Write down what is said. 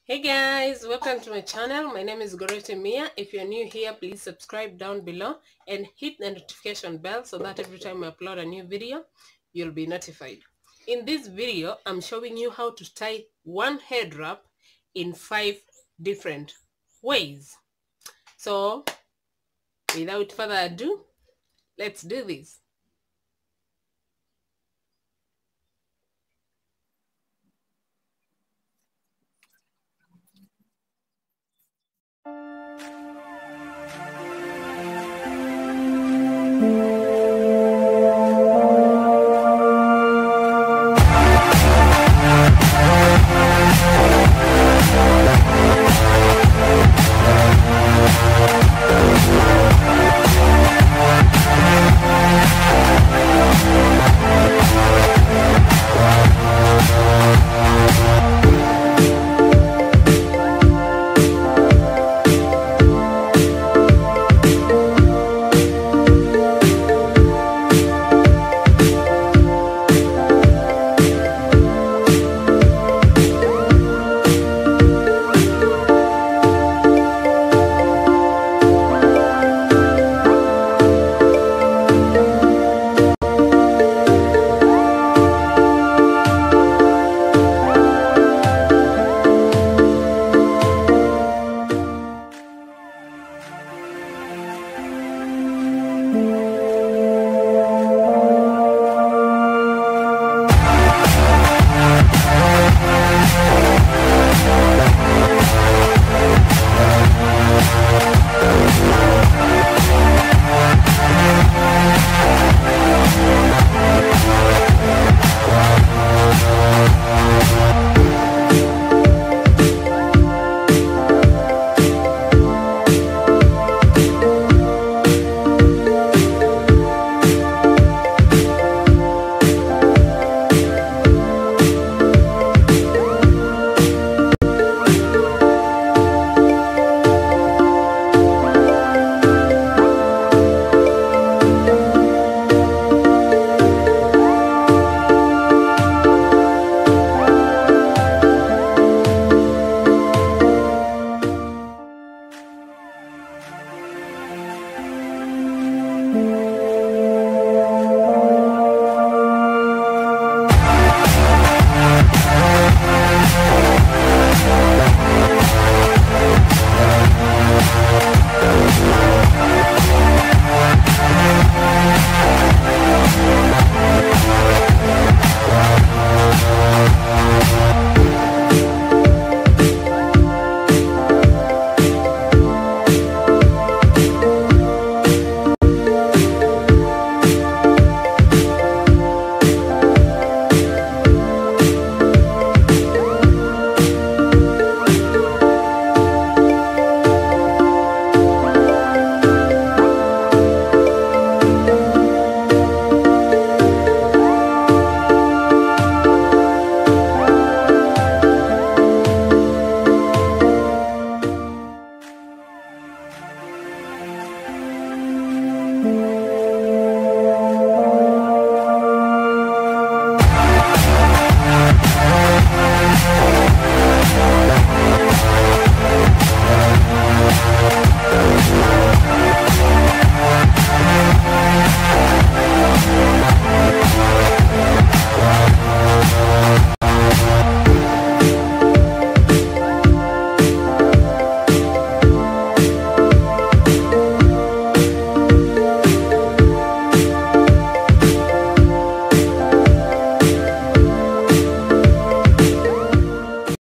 Hey guys, welcome to my channel. My name is Gorretti. If you're new here, please subscribe down below and hit the notification bell so that every time I upload a new video, you'll be notified. In this video, I'm showing you how to tie one head wrap in 5 different ways. So, without further ado, let's do this.